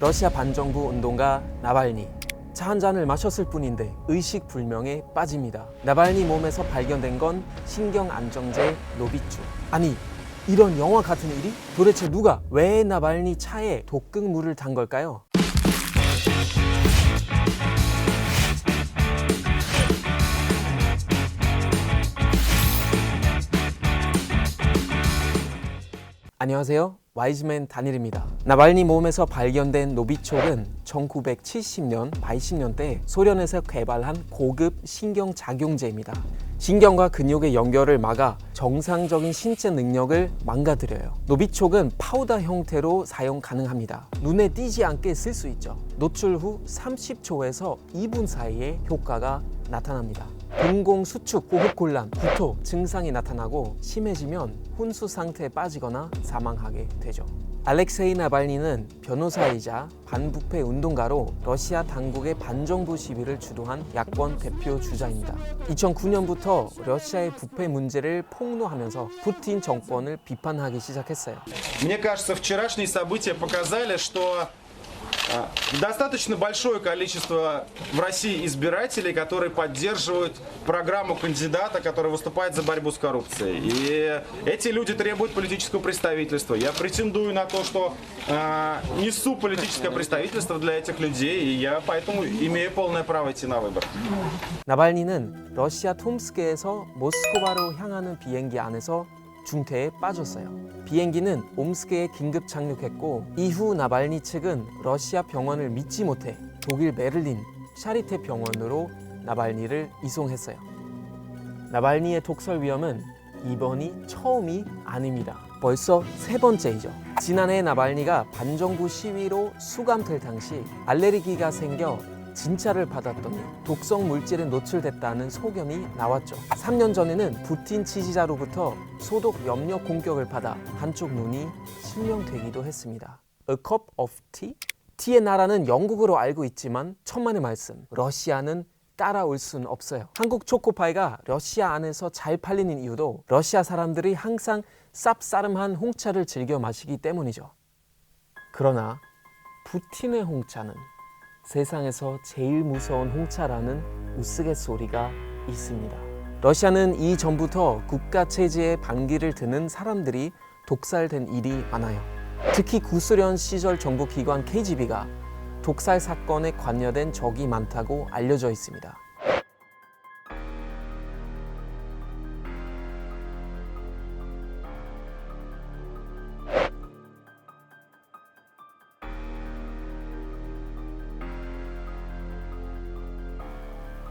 러시아 반정부 운동가 나발니. 차 한 잔을 마셨을 뿐인데 의식불명에 빠집니다. 나발니 몸에서 발견된 건 신경안정제 노비추. 아니, 이런 영화 같은 일이? 도대체 누가 왜 나발니 차에 독극물을 탄 걸까요? 안녕하세요. 와이즈맨 다닐입니다. 나발니 몸에서 발견된 노비촉은 1970년, 80년대 소련에서 개발한 고급 신경작용제입니다. 신경과 근육의 연결을 막아 정상적인 신체 능력을 망가뜨려요. 노비촉은 파우더 형태로 사용 가능합니다. 눈에 띄지 않게 쓸 수 있죠. 노출 후 30초에서 2분 사이에 효과가 나타납니다. 동공 수축, 호흡곤란, 구토 증상이 나타나고 심해지면 혼수 상태에 빠지거나 사망하게 되죠. 알렉세이 나발니는 변호사이자 반부패 운동가로 러시아 당국의 반정부 시위를 주도한 야권 대표 주자입니다. 2009년부터 러시아의 부패 문제를 폭로하면서 푸틴 정권을 비판하기 시작했어요. Мне кажется, вчерашние события показали, что достаточно большое количество в России избирателей, которые поддерживают программу кандидата, который выступает за борьбу с коррупцией. И эти люди требуют политического представительства. Я претендую на то, что несу политическое представительство для этих людей, и я поэтому имею полное право идти на выборы. 나발니는 러시아 톰스크에서 모스크바로 향하는 비행기 안에서 중태에 빠졌어요. 비행기는 옴스크에 긴급 착륙했고 이후 나발니 측은 러시아 병원을 믿지 못해 독일 베를린 샤리테 병원으로 나발니를 이송했어요. 나발니의 독설 위험은 이번이 처음이 아닙니다. 벌써 세 번째이죠. 지난해 나발니가 반정부 시위로 수감될 당시 알레르기가 생겨 진찰을 받았더니 독성 물질에 노출됐다는 소견이 나왔죠. 3년 전에는 푸틴 지지자로부터 소독 염려 공격을 받아 한쪽 눈이 실명되기도 했습니다. A cup of tea? 티의 나라는 영국으로 알고 있지만 천만의 말씀, 러시아는 따라올 순 없어요. 한국 초코파이가 러시아 안에서 잘 팔리는 이유도 러시아 사람들이 항상 쌉싸름한 홍차를 즐겨 마시기 때문이죠. 그러나 푸틴의 홍차는 세상에서 제일 무서운 홍차라는 우스갯소리가 있습니다. 러시아는 이전부터 국가 체제의 반기를 드는 사람들이 독살된 일이 많아요. 특히 구소련 시절 정보기관 KGB가 독살 사건에 관여된 적이 많다고 알려져 있습니다.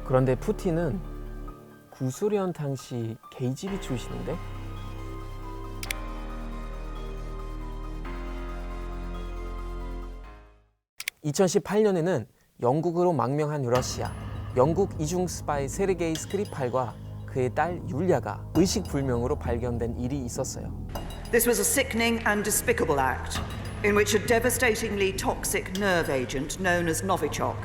그런데 푸틴은 구소련 당시 KGB 출신인데? (2018년에는) 영국으로 망명한 러시아, 영국 이중 스파이 세르게이 스크리팔과 그의 딸 율리아가 의식불명으로 발견된 일이 있었어요. This was a sickening and despicable act in which a devastatingly toxic nerve agent known as Novichok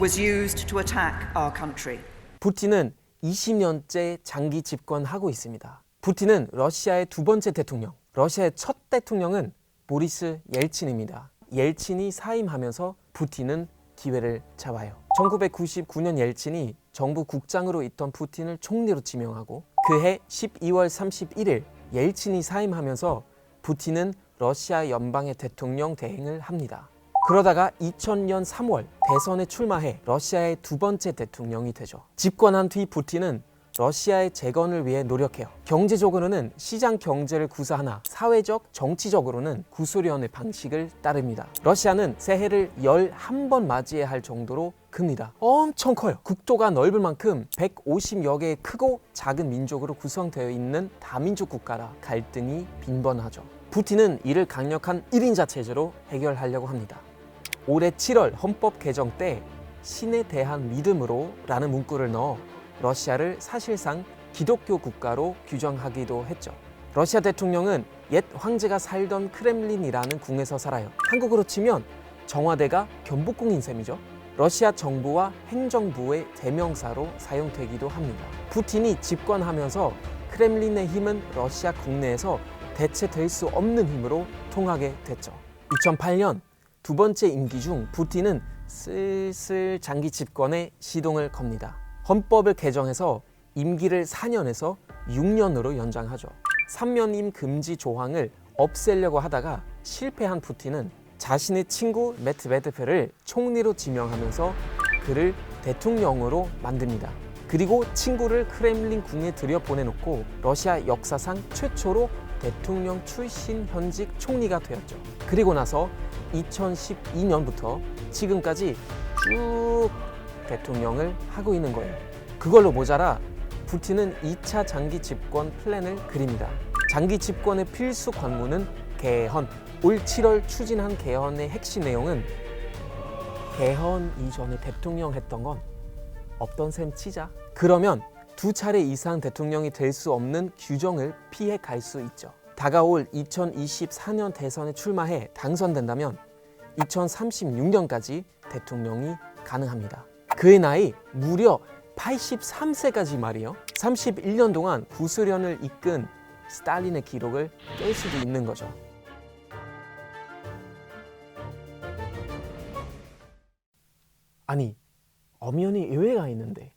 was used to attack our country. 푸틴은 20년째 장기 집권하고 있습니다. 푸틴은 러시아의 두 번째 대통령, 러시아의 첫 대통령은 보리스 옐친입니다. 옐친이 사임하면서 푸틴은 기회를 잡아요. 1999년 옐친이 정부 국장으로 있던 푸틴을 총리로 지명하고 그해 12월 31일 옐친이 사임하면서 푸틴은 러시아 연방의 대통령 대행을 합니다. 그러다가 2000년 3월 대선에 출마해 러시아의 두 번째 대통령이 되죠. 집권한 뒤 푸틴은 러시아의 재건을 위해 노력해요. 경제적으로는 시장 경제를 구사하나 사회적, 정치적으로는 구소련의 방식을 따릅니다. 러시아는 새해를 11번 맞이해야 할 정도로 큽니다. 엄청 커요. 국토가 넓을 만큼 150여 개의 크고 작은 민족으로 구성되어 있는 다민족 국가라 갈등이 빈번하죠. 푸틴은 이를 강력한 1인자 체제로 해결하려고 합니다. 올해 7월 헌법 개정 때 신에 대한 믿음으로 라는 문구를 넣어 러시아를 사실상 기독교 국가로 규정하기도 했죠. 러시아 대통령은 옛 황제가 살던 크렘린이라는 궁에서 살아요. 한국으로 치면 정화대가 경복궁인 셈이죠. 러시아 정부와 행정부의 대명사로 사용되기도 합니다. 푸틴이 집권하면서 크렘린의 힘은 러시아 국내에서 대체될 수 없는 힘으로 통하게 됐죠. 2008년 두 번째 임기 중 푸틴은 슬슬 장기 집권에 시동을 겁니다. 헌법을 개정해서 임기를 4년에서 6년으로 연장하죠. 3면임 금지 조항을 없애려고 하다가 실패한 푸틴은 자신의 친구 메드베데프를 총리로 지명하면서 그를 대통령으로 만듭니다. 그리고 친구를 크렘린 궁에 들여보내놓고 러시아 역사상 최초로 대통령 출신 현직 총리가 되었죠. 그리고 나서 2012년부터 지금까지 쭉 대통령을 하고 있는 거예요. 그걸로 모자라 푸틴은 2차 장기 집권 플랜을 그립니다. 장기 집권의 필수 관문은 개헌. 올 7월 추진한 개헌의 핵심 내용은 개헌 이전에 대통령 했던 건 없던 셈 치자. 그러면 2차례 이상 대통령이 될 수 없는 규정을 피해 갈 수 있죠. 다가올 2024년 대선에 출마해 당선된다면 2036년까지 대통령이 가능합니다. 그의 나이 무려 83세까지 말이요. 31년 동안 구소련을 이끈 스탈린의 기록을 깰 수도 있는 거죠. 아니, 엄연히 의회가 있는데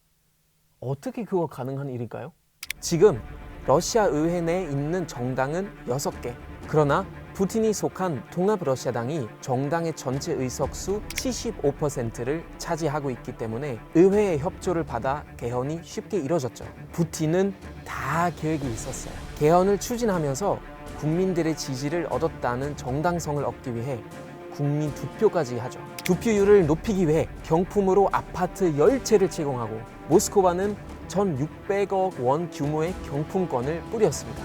어떻게 그거 가능한 일일까요? 지금 러시아 의회 내에 있는 정당은 6개. 그러나 푸틴이 속한 통합러시아당이 정당의 전체 의석수 75%를 차지하고 있기 때문에 의회의 협조를 받아 개헌이 쉽게 이뤄졌죠. 푸틴은 다 계획이 있었어요. 개헌을 추진하면서 국민들의 지지를 얻었다는 정당성을 얻기 위해 국민 투표까지 하죠. 투표율을 높이기 위해 경품으로 아파트 10채를 제공하고 모스크바는 1,600억 원 규모의 경품권을 뿌렸습니다.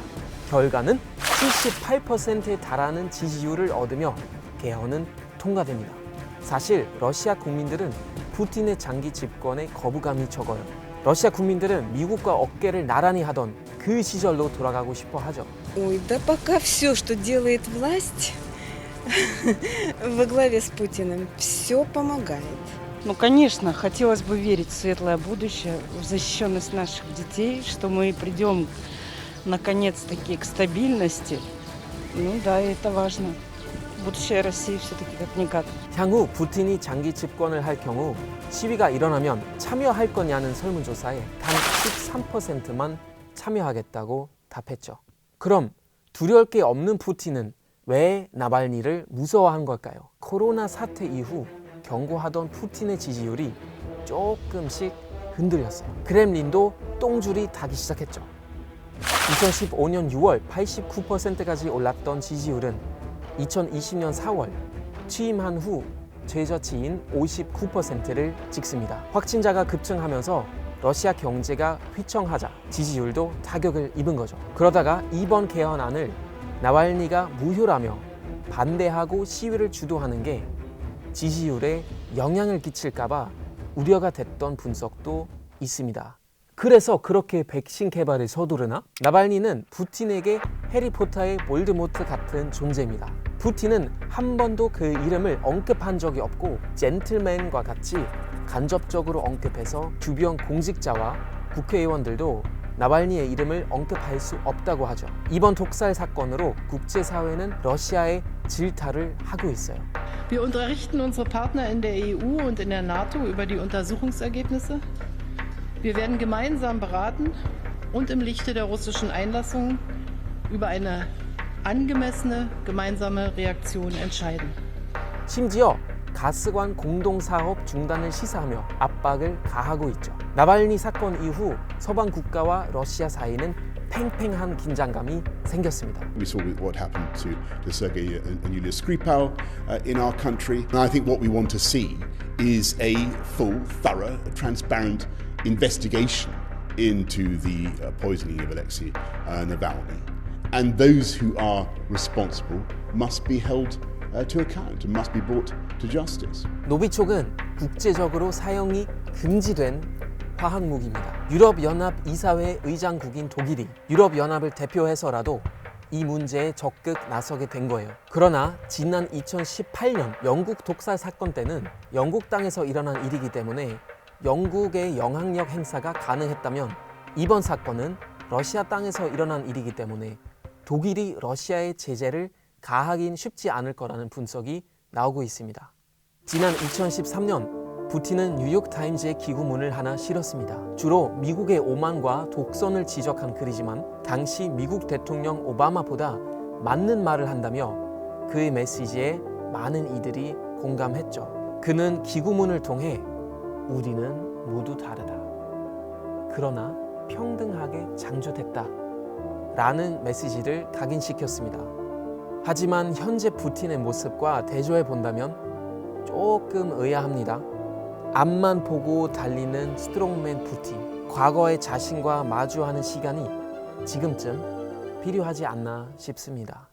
결과는 78%에 달하는 지지율을 얻으며 개헌은 통과됩니다. 사실 러시아 국민들은 푸틴의 장기 집권에 거부감이 적어요. 러시아 국민들은 미국과 어깨를 나란히 하던 그 시절로 돌아가고 싶어 하죠. Ой, да пока все, что делает власть во главе с Путиным, все помогает. Ну, конечно, хотелось бы верить в светлое будущее, в защищенность наших детей, что мы придем наконец-таки к стабильности. Ну да, это важно. будущее России все-таки как-никак. 향후 푸틴이 장기 집권을 할 경우 시위가 일어나면 참여할 거냐는 설문조사에 단 13%만 참여하겠다고 답했죠. 그럼 두려울 게 없는 푸틴은 왜 나발니를 무서워한 걸까요? 코로나 사태 이후 경고하던 푸틴의 지지율이 조금씩 흔들렸어요. 크렘린도 똥줄이 타기 시작했죠. 2015년 6월 89%까지 올랐던 지지율은 2020년 4월 취임한 후 최저치인 59%를 찍습니다. 확진자가 급증하면서 러시아 경제가 휘청하자 지지율도 타격을 입은 거죠. 그러다가 이번 개헌안을 나왈니가 무효라며 반대하고 시위를 주도하는 게 지지율에 영향을 끼칠까봐 우려가 됐던 분석도 있습니다. 그래서 그렇게 백신 개발에 서두르나? 나발니는 푸틴에게 해리포터의 볼드모트 같은 존재입니다. 푸틴은 한 번도 그 이름을 언급한 적이 없고 젠틀맨과 같이 간접적으로 언급해서 주변 공직자와 국회의원들도 나발니의 이름을 언급할 수 없다고 하죠. 이번 독살 사건으로 국제사회는 러시아의 질타를 하고 있어요. Wir unterrichten unsere Partner in der EU und in der NATO über die Untersuchungsergebnisse. Wir werden gemeinsam beraten und im Lichte der russischen Einlassung über eine angemessene gemeinsame Reaktion entscheiden. 심지어 가스관 공동사업 중단을 시사하며 압박을 가하고 있죠. 나발니 사건 이후 서방 국가와 러시아 사이는 팽팽한 긴장감이 생겼습니다. We saw what happened to Sergei and Yulia Skripal in our country. And I think what we want to see is a full, thorough, transparent investigation into the poisoning of Alexei Navalny. And those who are responsible must be held to account and must be brought to justice. 노비촉은 국제적으로 사용이 금지된 화학무기입니다. 유럽연합 이사회 의장국인 독일이 유럽연합을 대표해서라도 이 문제에 적극 나서게 된 거예요. 그러나 지난 2018년 영국 독살 사건 때는 영국 땅에서 일어난 일이기 때문에 영국의 영향력 행사가 가능했다면 이번 사건은 러시아 땅에서 일어난 일이기 때문에 독일이 러시아의 제재를 가하긴 쉽지 않을 거라는 분석이 나오고 있습니다. 지난 2013년 푸틴은 뉴욕타임즈에 기고문을 하나 실었습니다. 주로 미국의 오만과 독선을 지적한 글이지만 당시 미국 대통령 오바마보다 맞는 말을 한다며 그의 메시지에 많은 이들이 공감했죠. 그는 기고문을 통해 우리는 모두 다르다. 그러나 평등하게 창조됐다. 라는 메시지를 각인시켰습니다. 하지만 현재 푸틴의 모습과 대조해 본다면 조금 의아합니다. 앞만 보고 달리는 스트롱맨 푸틴. 과거의 자신과 마주하는 시간이 지금쯤 필요하지 않나 싶습니다.